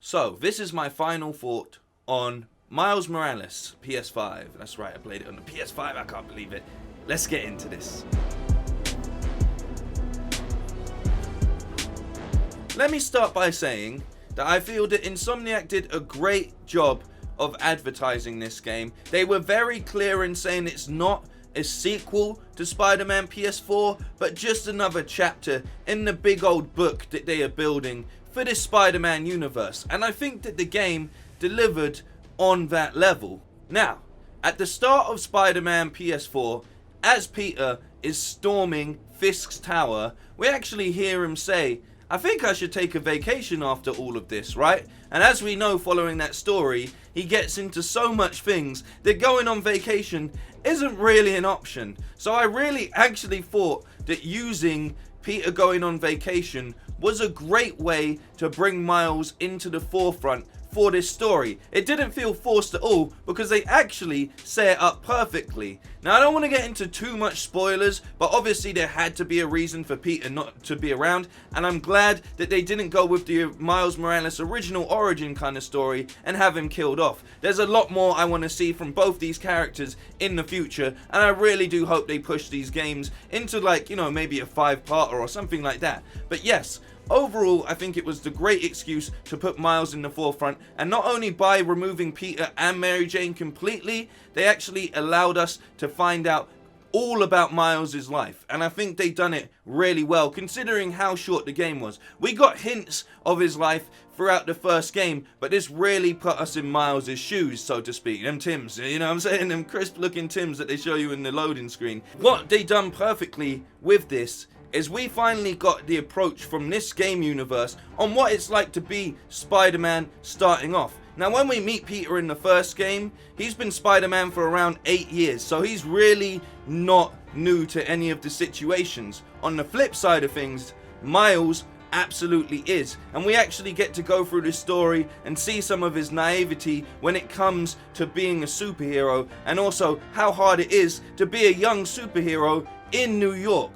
So, this is my final thought on Miles Morales, PS5. That's right, I played it on the PS5, I can't believe it. Let's get into this. Let me start by saying that I feel that Insomniac did a great job of advertising this game. They were very clear in saying it's not a sequel to Spider-Man PS4, but just another chapter in the big old book that they are building for this Spider-Man universe, and I think that the game delivered on that level. Now, at the start of Spider-Man PS4, as Peter is storming Fisk's tower, we actually hear him say, "I think I should take a vacation after all of this," right? And as we know following that story, he gets into so much things that going on vacation isn't really an option. So I really actually thought that using Peter going on vacation was a great way to bring Miles into the forefront for this story. It didn't feel forced at all because they actually set it up perfectly. Now, I don't want to get into too much spoilers, but obviously there had to be a reason for Peter not to be around, and I'm glad that they didn't go with the Miles Morales original origin kind of story and have him killed off. There's a lot more I want to see from both these characters in the future, and I really do hope they push these games into, like, you know, maybe a 5-parter or something like that. But yes, overall, I think it was the great excuse to put Miles in the forefront, and not only by removing Peter and Mary Jane completely, they actually allowed us to find out all about Miles' life, and I think they done it really well considering how short the game was. We got hints of his life throughout the first game, but this really put us in Miles' shoes, so to speak. Them Tims, you know what I'm saying? Them crisp looking Tims that they show you in the loading screen. What they done perfectly with this is we finally got the approach from this game universe on what it's like to be Spider-Man starting off. Now, when we meet Peter in the first game, he's been Spider-Man for around 8 years, so he's really not new to any of the situations. On the flip side of things, Miles absolutely is, and we actually get to go through this story and see some of his naivety when it comes to being a superhero, and also how hard it is to be a young superhero in New York.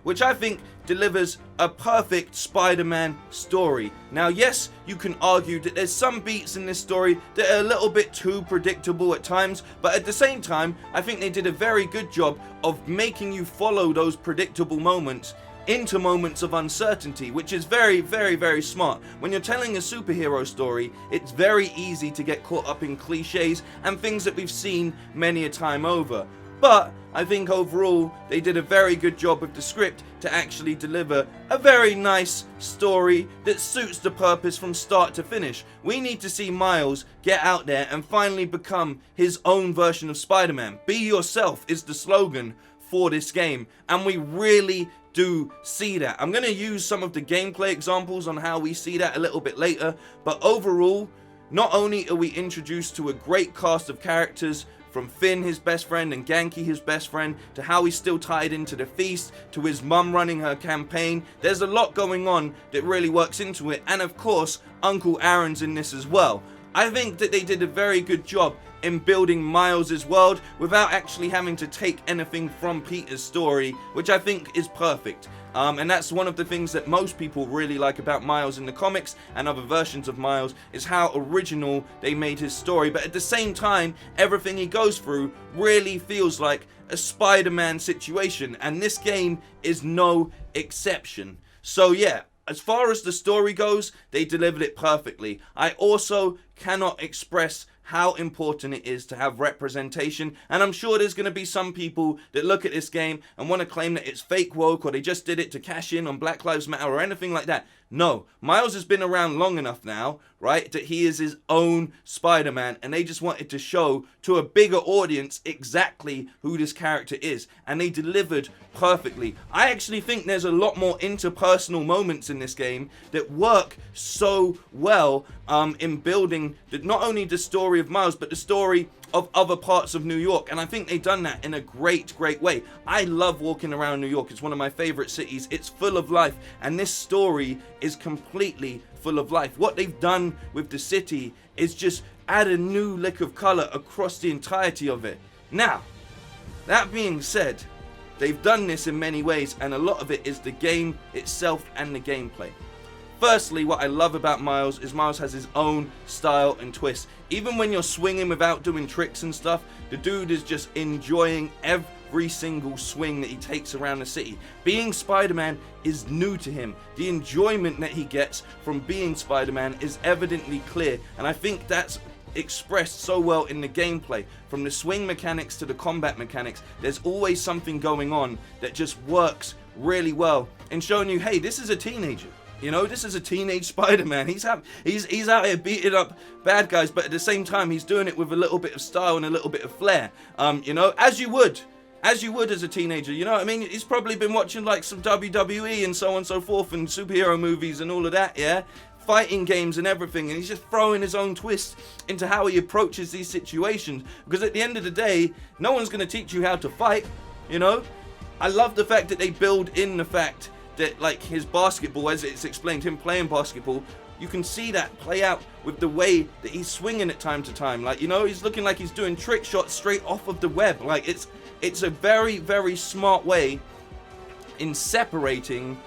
Which I think delivers a perfect Spider-Man story. Now, yes, you can argue that there's some beats in this story that are a little bit too predictable at times, but at the same time, I think they did a very good job of making you follow those predictable moments into moments of uncertainty, which is very, very, very smart. When you're telling a superhero story, it's very easy to get caught up in cliches and things that we've seen many a time over. But I think overall they did a very good job with the script to actually deliver a very nice story that suits the purpose from start to finish. We need to see Miles get out there and finally become his own version of Spider-Man. Be yourself is the slogan for this game, and we really do see that. I'm going to use some of the gameplay examples on how we see that a little bit later, but overall, not only are we introduced to a great cast of characters, from Finn, his best friend, and Ganke, his best friend, to how he's still tied into the Feast, to his mum running her campaign. There's a lot going on that really works into it, and of course, Uncle Aaron's in this as well. I think that they did a very good job in building Miles' world without actually having to take anything from Peter's story, which I think is perfect. And that's one of the things that most people really like about Miles in the comics and other versions of Miles, is how original they made his story. But at the same time, everything he goes through really feels like a Spider-Man situation, and this game is no exception. So yeah, as far as the story goes, they delivered it perfectly. I also cannot express how important it is to have representation, and I'm sure there's going to be some people that look at this game and want to claim that it's fake woke, or they just did it to cash in on Black Lives Matter or anything like that. No, Miles has been around long enough now, right, that he is his own Spider-Man, and they just wanted to show to a bigger audience exactly who this character is, and they delivered perfectly. I actually think there's a lot more interpersonal moments in this game that work so well in building not only the story of Miles, but the story of other parts of New York, and I think they've done that in a great way. I love walking around New York. It's one of my favorite cities. It's full of life, and this story is completely full of life. What they've done with the city is just add a new lick of color across the entirety of it. Now, that being said, they've done this in many ways, and a lot of it is the game itself and the gameplay. Firstly, what I love about Miles is Miles has his own style and twist. Even when you're swinging without doing tricks and stuff, the dude is just enjoying every single swing that he takes around the city. Being Spider-Man is new to him. The enjoyment that he gets from being Spider-Man is evidently clear, and I think that's expressed so well in the gameplay. From the swing mechanics to the combat mechanics, there's always something going on that just works really well in showing you, hey, this is a teenager. You know, this is a teenage Spider-Man. He's out here beating up bad guys, but at the same time, he's doing it with a little bit of style and a little bit of flair. You know, as you would as a teenager. You know what I mean? He's probably been watching like some WWE and so on and so forth, and superhero movies and all of that, yeah? Fighting games and everything, and he's just throwing his own twist into how he approaches these situations, because at the end of the day, no one's going to teach you how to fight, you know? I love the fact that they build in the fact that, like, his basketball, as it's explained, him playing basketball, you can see that play out with the way that he's swinging at time to time. Like, you know, he's looking like he's doing trick shots straight off of the web. Like, it's a very, very smart way in separating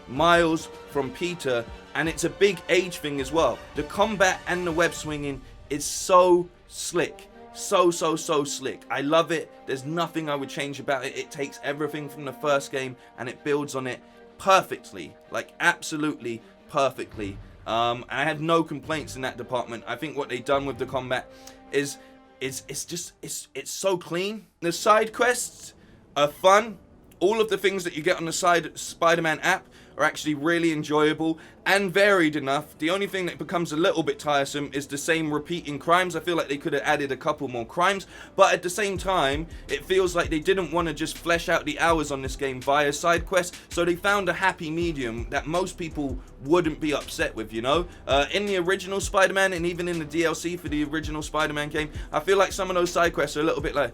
Miles from Peter, and it's a big age thing as well. The combat and the web swinging is so slick. So slick. I love it. There's nothing I would change about it. It takes everything from the first game and it builds on it perfectly. Like, absolutely perfectly. I have no complaints in that department. I think what they've done with the combat is it's so clean. The side quests are fun. All of the things that you get on the side Spider-Man app are actually really enjoyable and varied enough. The only thing that becomes a little bit tiresome is the same repeating crimes. I feel like they could have added a couple more crimes, but at the same time, it feels like they didn't want to just flesh out the hours on this game via side quests, so they found a happy medium that most people wouldn't be upset with, you know? In the original Spider-Man, and even in the DLC for the original Spider-Man game, I feel like some of those side quests are a little bit like,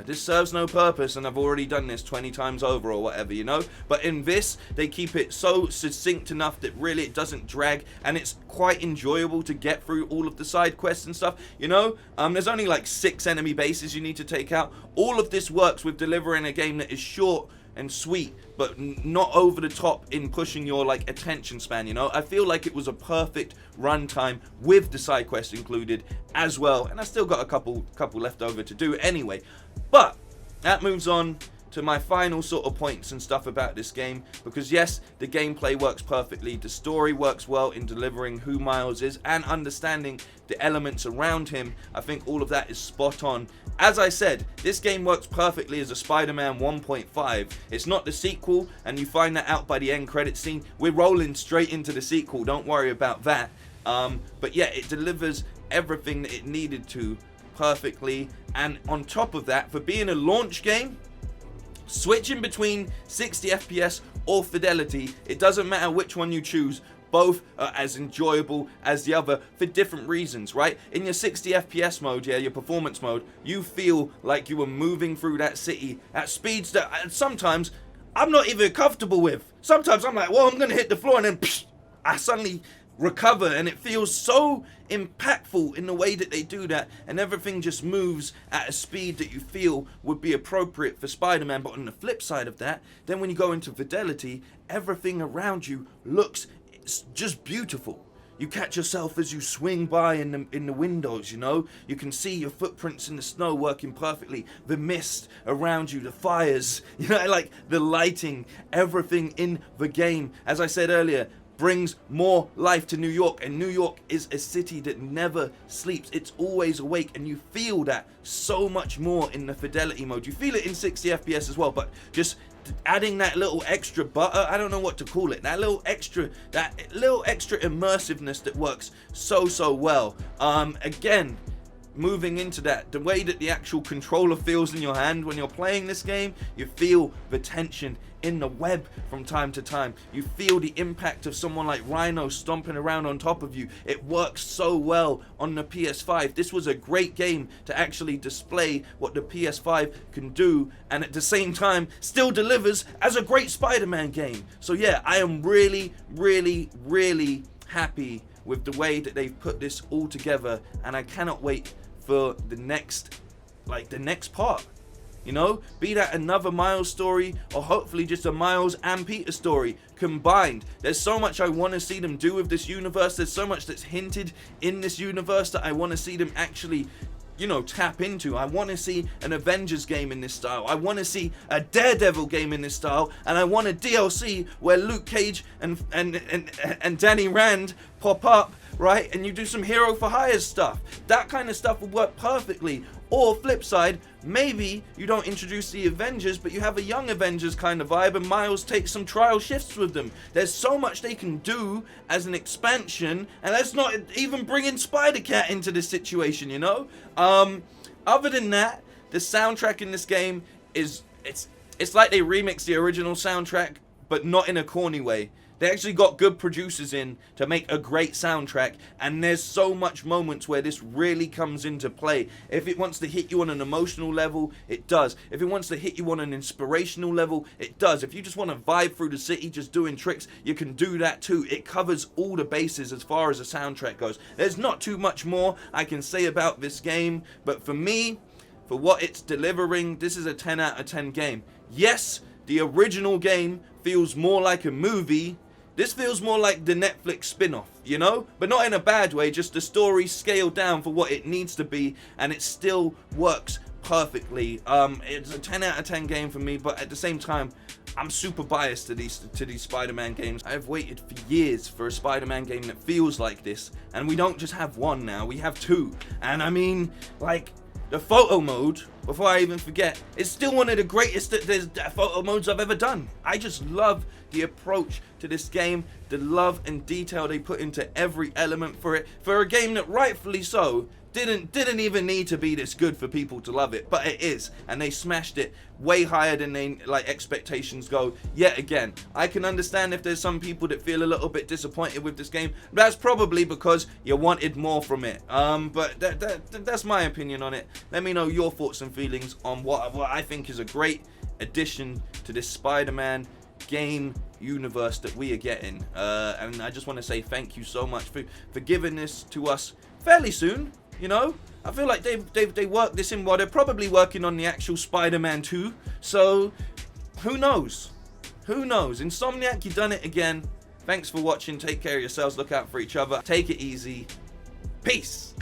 this serves no purpose and I've already done this 20 times over or whatever, you know? But in this, they keep it so succinct enough that really it doesn't drag, and it's quite enjoyable to get through all of the side quests and stuff, you know? There's only like 6 enemy bases you need to take out. All of this works with delivering a game that is short and sweet, but not over the top in pushing your like attention span, you know? I feel like it was a perfect runtime with the side quests included as well, and I still got a couple left over to do anyway. But that moves on to my final sort of points and stuff about this game, because yes, the gameplay works perfectly, the story works well in delivering who Miles is and understanding the elements around him. I think all of that is spot on. As I said, this game works perfectly as a Spider-Man 1.5. It's not the sequel, and you find that out by the end credit scene. We're rolling straight into the sequel, don't worry about that. But yeah, it delivers everything that it needed to perfectly, and on top of that, for being a launch game, switching between 60 FPS or Fidelity, it doesn't matter which one you choose. Both are as enjoyable as the other for different reasons, right? In your 60 FPS mode, yeah, your performance mode, you feel like you are moving through that city at speeds that sometimes I'm not even comfortable with. Sometimes I'm like, well, I'm going to hit the floor, and then psh, I suddenly recover, and it feels so impactful in the way that they do that, and everything just moves at a speed that you feel would be appropriate for Spider-Man. But on the flip side of that, then when you go into Fidelity, everything around you looks just beautiful. You catch yourself as you swing by in the windows, you know? You can see your footprints in the snow working perfectly. The mist around you, the fires, you know, like the lighting, everything in the game, as I said earlier, brings more life to New York, and New York is a city that never sleeps. It's always awake, and you feel that so much more in the Fidelity mode. You feel it in 60 FPS as well, but just adding that little extra butter, I don't know what to call it, that little extra immersiveness that works so well. Again, moving into that, the way that the actual controller feels in your hand when you're playing this game, you feel the tension in the web from time to time. You feel the impact of someone like Rhino stomping around on top of you. It works so well on the PS5. This was a great game to actually display what the PS5 can do, and at the same time still delivers as a great Spider-Man game. So yeah, I am really happy with the way that they've put this all together, and I cannot wait for the next part. You know, be that another Miles story, or hopefully just a Miles and Peter story combined. There's so much I want to see them do with this universe. There's so much that's hinted in this universe that I want to see them actually, you know, tap into. I want to see an Avengers game in this style. I want to see a Daredevil game in this style, and I want a DLC where Luke Cage and Danny Rand pop up, right? And you do some hero for hire stuff. That kind of stuff would work perfectly. Or flip side, maybe you don't introduce the Avengers, but you have a young Avengers kind of vibe, and Miles takes some trial shifts with them. There's so much they can do as an expansion, and let's not even bring in Spider-Cat into this situation, you know? Other than that, the soundtrack in this game is, it's like they remixed the original soundtrack, but not in a corny way. They actually got good producers in to make a great soundtrack, and there's so much moments where this really comes into play. If it wants to hit you on an emotional level, it does. If it wants to hit you on an inspirational level, it does. If you just want to vibe through the city just doing tricks, you can do that too. It covers all the bases as far as the soundtrack goes. There's not too much more I can say about this game, but for me, for what it's delivering, this is a 10 out of 10 game. Yes, the original game feels more like a movie. This feels more like the Netflix spin-off, you know? But not in a bad way, just the story scaled down for what it needs to be, and it still works perfectly. It's a 10 out of 10 game for me, but at the same time, I'm super biased to these Spider-Man games. I've waited for years for a Spider-Man game that feels like this, and we don't just have one now, we have two. And I mean, like, the photo mode, before I even forget, is still one of the greatest photo modes I've ever done. I just love the approach to this game, the love and detail they put into every element for it, for a game that rightfully so didn't even need to be this good for people to love it, but it is, and they smashed it way higher than they expectations go. Yet again, I can understand if there's some people that feel a little bit disappointed with this game. That's probably because you wanted more from it. But that's my opinion on it. Let me know your thoughts and feelings on what I think is a great addition to this Spider-Man game universe that we are getting. And I just want to say thank you so much for giving this to us fairly soon. You know, I feel like they worked this in while they're probably working on the actual Spider-Man 2. So, who knows? Who knows? Insomniac, you done it again. Thanks for watching. Take care of yourselves. Look out for each other. Take it easy. Peace.